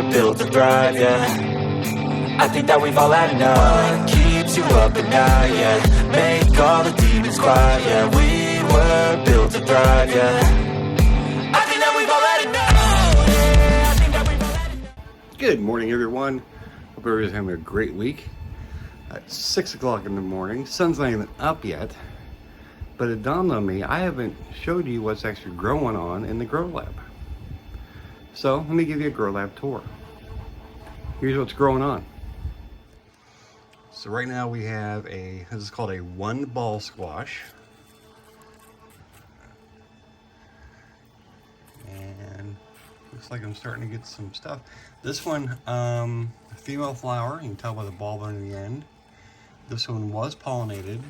were built to thrive, yeah. I think that we've all had enough. What keeps you up at night, yeah. Make all the demons quiet, yeah. We were built to thrive, yeah. I think that we've all had enough, yeah. I think that we've all had enough. Good morning, everyone. Hope everybody's having a great week. It's 6 o'clock in the morning. Sun's not even up yet, but it dawned on me I haven't showed you what's actually growing on in the grow lab. So let me give you a grow lab tour. Here's what's growing on. So right now we have this is called a one ball squash. And looks like I'm starting to get some stuff. This one, female flower, you can tell by the bulb on the end. This one was pollinated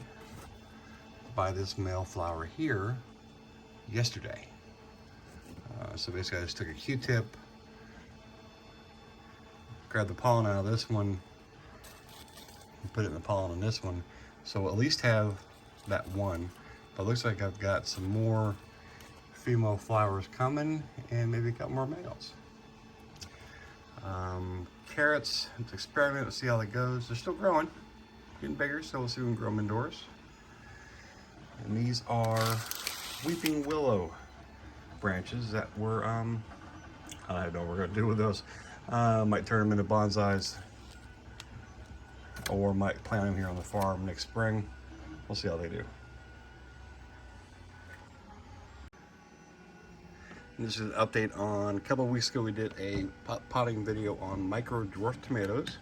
by this male flower here yesterday. So basically I just took a Q-tip, grabbed the pollen out of this one, and put it in the pollen on this one. So we'll at least have that one. But it looks like I've got some more female flowers coming and maybe a couple more males. Carrots, let's experiment, let's see how that goes. They're still growing, getting bigger, so we'll see if we can grow them indoors. And these are weeping willow branches that were, I don't know what we're gonna do with those. Might turn them into bonsais, or might plant them here on the farm next spring. We'll see how they do. And this is an update on, a couple of weeks ago we did a potting video on micro dwarf tomatoes.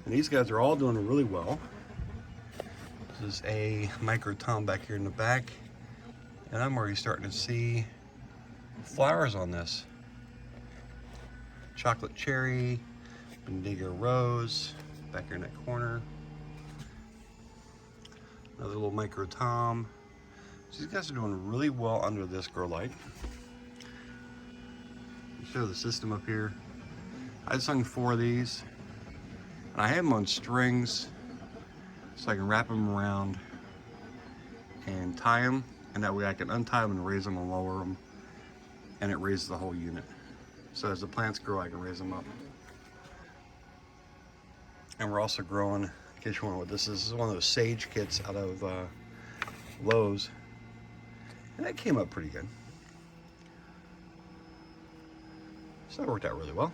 And these guys are all doing really well. This is a micro tom back here in the back. And I'm already starting to see flowers on this. Chocolate cherry, Bendigo rose, back here in that corner. Another little micro tom. So these guys are doing really well under this grow light. Show the system up here. I just hung 4 of these. And I have them on strings so I can wrap them around and tie them. And that way I can untie them and raise them and lower them. And it raises the whole unit. So as the plants grow, I can raise them up. And we're also growing, in case you wonder what this is one of those sage kits out of Lowe's. And that came up pretty good. So that worked out really well.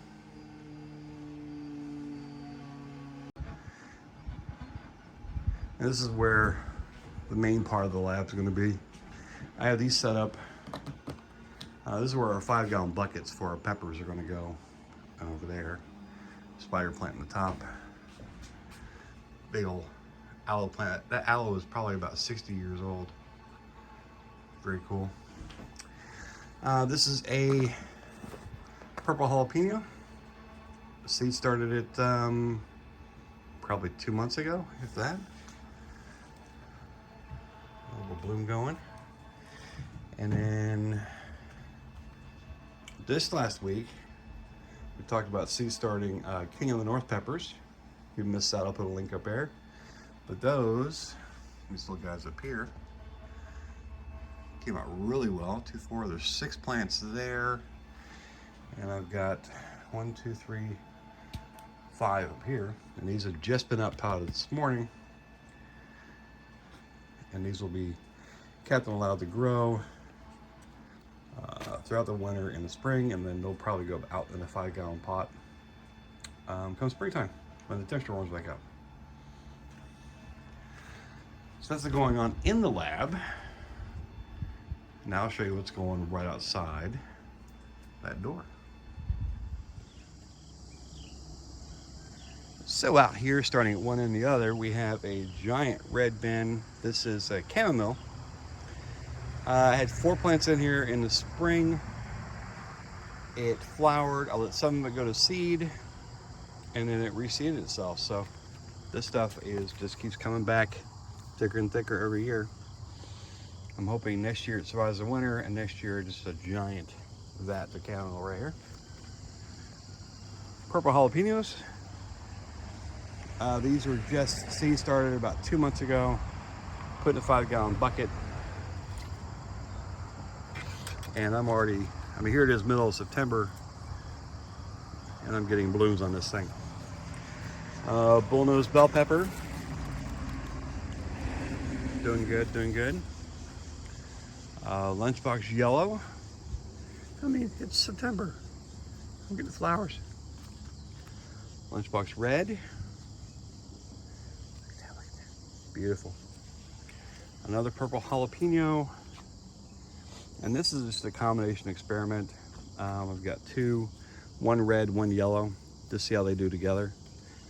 And this is where the main part of the lab is going to be. I have these set up. This is where our 5-gallon buckets for our peppers are going to go over there. Spider plant in the top. Big old aloe plant. That aloe is probably about 60 years old. Very cool. This is a purple jalapeno. The seed started it probably 2 months ago, if that. A little bloom going. And then this last week, we talked about seed starting King of the North peppers. If you missed that, I'll put a link up there. But these little guys up here, came out really well. 2, 4, there's 6 plants there. And I've got 1, 2, 3, 5 up here. And these have just been up potted this morning. And these will be kept and allowed to grow throughout the winter and the spring, and then they'll probably go out in a 5-gallon pot come springtime when the temperature warms back up. So that's going on in the lab. Now I'll show you what's going right outside that door. So out here, starting at one and the other, we have a giant red bin. This is a chamomile. I had 4 plants in here in the spring. It flowered. I let some of it go to seed, and then it reseeded itself. So this stuff just keeps coming back thicker and thicker every year. I'm hoping next year it survives the winter, and next year just a giant vat of chamomile right here. Purple jalapenos. These were just seed started about 2 months ago. Put in a 5-gallon bucket. And here it is middle of September. And I'm getting blooms on this thing. Bullnose bell pepper. Doing good, doing good. Lunchbox yellow. I mean, it's September. I'm getting flowers. Lunchbox red. Look at that, look at that. Beautiful. Another purple jalapeno. And this is just a combination experiment. I've got two, one red, one yellow, to see how they do together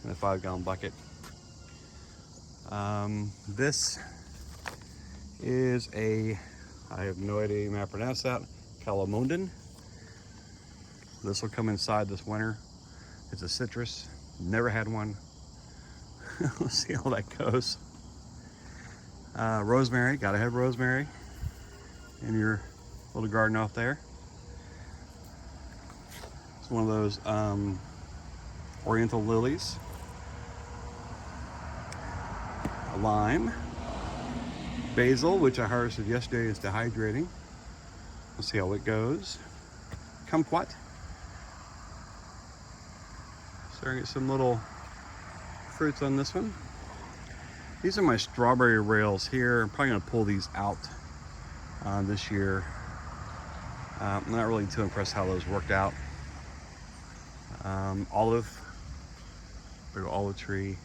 in a 5-gallon bucket. This is a, I have no idea how to pronounce that, calamundan. This will come inside this winter. It's a citrus, never had one. We'll see how that goes. Rosemary, gotta have rosemary in your little garden off there. It's one of those oriental lilies. A lime. Basil, which I harvested yesterday, is dehydrating. We'll see how it goes. Kumquat. Starting to get some little fruits on this one. These are my strawberry rails here. I'm probably gonna pull these out this year. I'm not really too impressed how those worked out. Olive, big olive tree.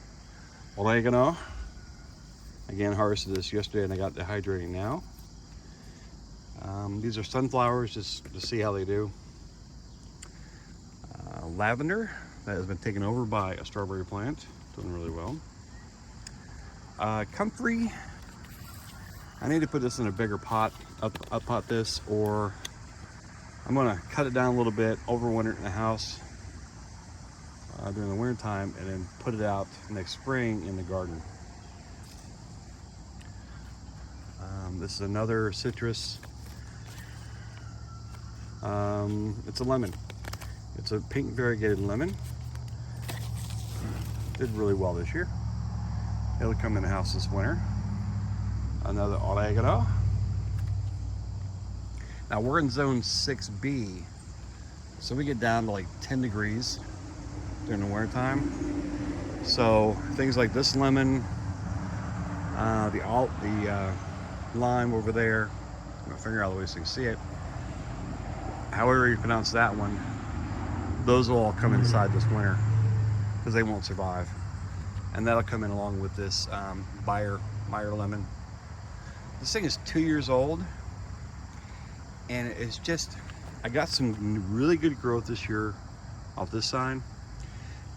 Oregano. Again, harvested this yesterday and I got dehydrating now. These are sunflowers, just to see how they do. Lavender, that has been taken over by a strawberry plant, doing really well. Comfrey, I need to put this in a bigger pot, up pot this, or I'm gonna cut it down a little bit, overwinter it in the house during the winter time, and then put it out next spring in the garden. This is another citrus. It's a lemon. It's a pink variegated lemon. Did really well this year. It'll come in the house this winter. Another oregano. Now we're in zone 6B, so we get down to like 10 degrees during the winter time. So things like this lemon, the lime over there, I'm gonna finger out the way so you can see it. However you pronounce that one, those will all come inside this winter because they won't survive. And that'll come in along with this Meyer lemon. This thing is 2 years old, and it's just, I got some really good growth this year off this sign,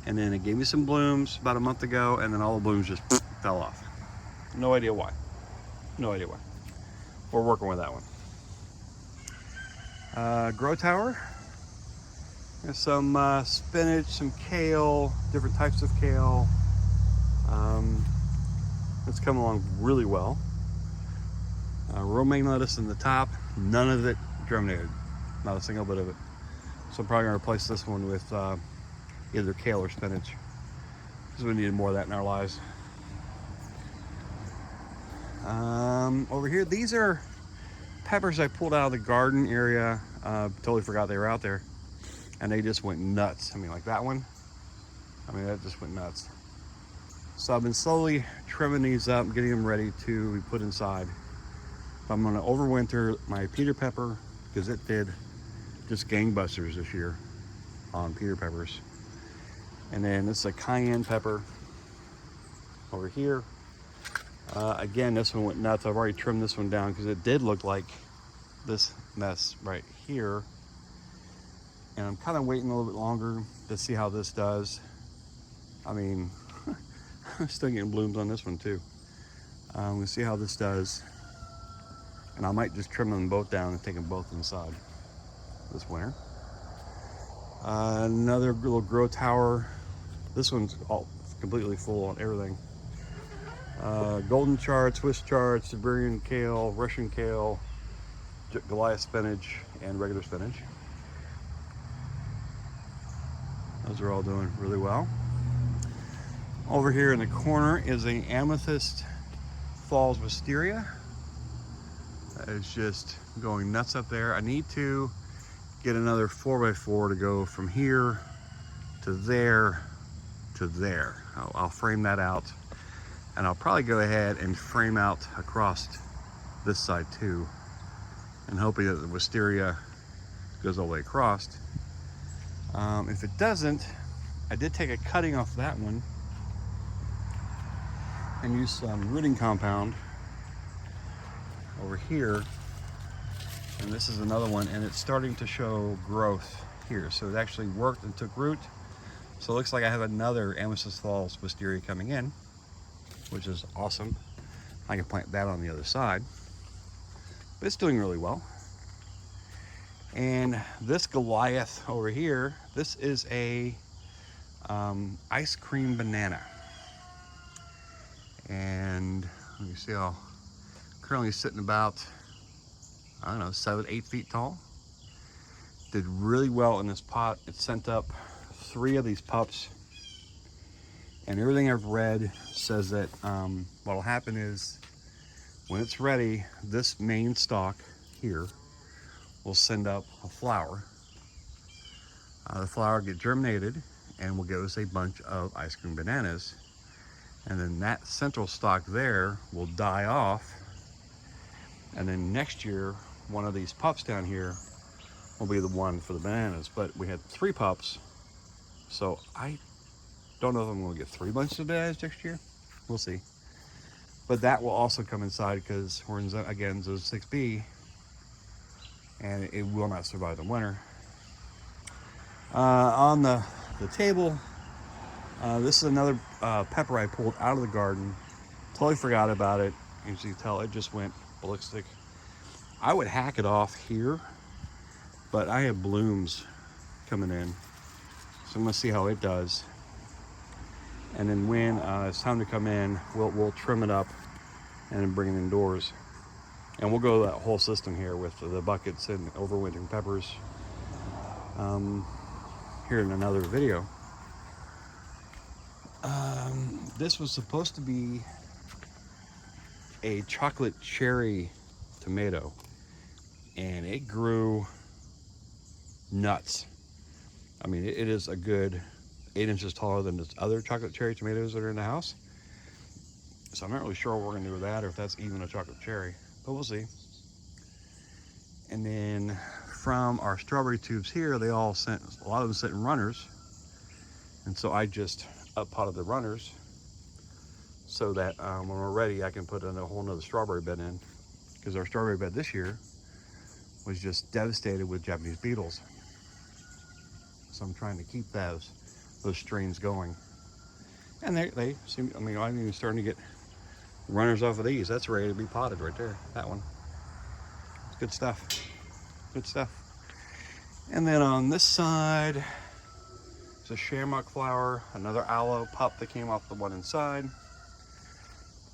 and then it gave me some blooms about a month ago, and then all the blooms just fell off. No idea why. No idea why. We're working with that one. Grow tower. There's some spinach, some kale, different types of kale. It's come along really well. Romaine lettuce in the top, none of it germinated, not a single bit of it. So I'm probably gonna replace this one with either kale or spinach, because we needed more of that in our lives. Over here, these are peppers I pulled out of the garden area. Totally forgot they were out there, and they just went nuts. I mean, like that one, I mean, that just went nuts. So I've been slowly trimming these up, getting them ready to be put inside. I'm gonna overwinter my Peter pepper, because it did just gangbusters this year on Peter peppers. And then this is a cayenne pepper over here. Again, this one went nuts. I've already trimmed this one down because it did look like this mess right here. And I'm kind of waiting a little bit longer to see how this does. I mean, I'm still getting blooms on this one too. We'll see how this does. And I might just trim them both down and take them both inside this winter. Another little grow tower. This one's all completely full on everything. Golden chard, Swiss chard, Siberian kale, Russian kale, Goliath spinach, and regular spinach. Those are all doing really well. Over here in the corner is a amethyst falls wisteria. It's just going nuts up there. I need to get another 4x4 to go from here to there to there. I'll frame that out, and I'll probably go ahead and frame out across this side too, and hoping that the wisteria goes all the way across. If it doesn't, I did take a cutting off that one and use some rooting compound over here, and this is another one, and it's starting to show growth here. So it actually worked and took root. So it looks like I have another Amethyst Falls wisteria coming in, which is awesome. I can plant that on the other side, but it's doing really well. And this Goliath over here, this is a ice cream banana. And let me see, I'm currently sitting about, I don't know, 7-8 feet tall. Did really well in this pot. It sent up 3 of these pups, and everything I've read says that what'll happen is when it's ready, this main stalk here will send up a flower. The flower get germinated and will give us a bunch of ice cream bananas, and then that central stalk there will die off, and then next year one of these pups down here will be the one for the bananas. But we had 3 pups, so I don't know if I'm going to get 3 bunches of bananas next year. We'll see. But that will also come inside because we're in zone, again, zone 6B, and it will not survive the winter. On the table, this is another pepper I pulled out of the garden. Totally forgot about it. As you can tell, it just went ballistic. I would hack it off here, but I have blooms coming in, so I'm gonna see how it does. And then when it's time to come in, we'll trim it up and then bring it indoors. And we'll go that whole system here with the buckets and overwintering peppers here in another video. This was supposed to be a chocolate cherry tomato, and it grew nuts. I mean, it is a good 8 inches taller than the other chocolate cherry tomatoes that are in the house. So I'm not really sure what we're gonna do with that, or if that's even a chocolate cherry, but we'll see. And then from our strawberry tubes here, they all sent, a lot of them sent in runners. And so I just up-potted the runners so that when we're ready, I can put in a whole nother strawberry bed in, because our strawberry bed this year was just devastated with Japanese beetles. So I'm trying to keep those strains going. And they seem, I mean, I'm even starting to get runners off of these. That's ready to be potted right there, that one. It's good stuff, good stuff. And then on this side, it's a shamrock flower, another aloe pup that came off the one inside.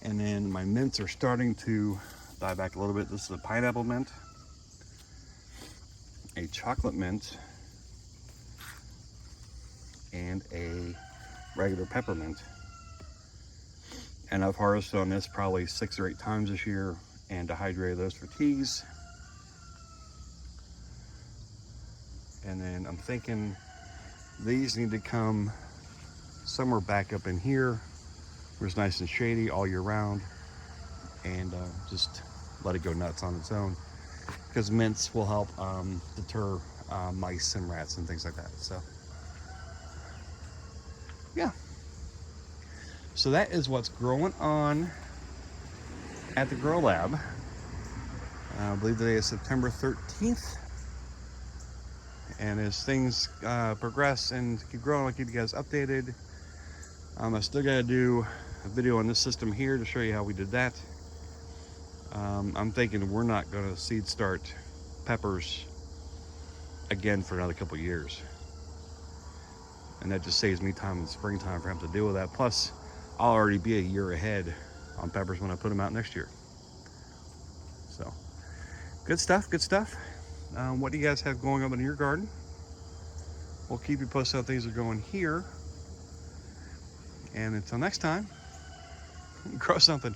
And then my mints are starting to die back a little bit. This is a pineapple mint, a chocolate mint, and a regular peppermint. And I've harvested on this probably 6 or 8 times this year and dehydrated those for teas. And then I'm thinking these need to come somewhere back up in here where it's nice and shady all year round, and just let it go nuts on its own, because mints will help deter mice and rats and things like that. So yeah, so that is what's growing on at the Grow Lab. I believe today is September 13th. And as things progress and keep growing, I'll keep you guys updated. I still gotta do a video on this system here to show you how we did that. I'm thinking we're not gonna seed start peppers again for another couple years. And that just saves me time in the springtime for having to deal with that. Plus, I'll already be a year ahead on peppers when I put them out next year. So, good stuff, good stuff. What do you guys have going on in your garden? We'll keep you posted how things are going here. And until next time, grow something.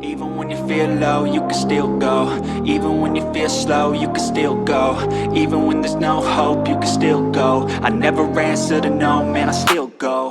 Even when you feel low, you can still go. Even when you feel slow, you can still go. Even when there's no hope, you can still go. I never answer to no, man, I still go.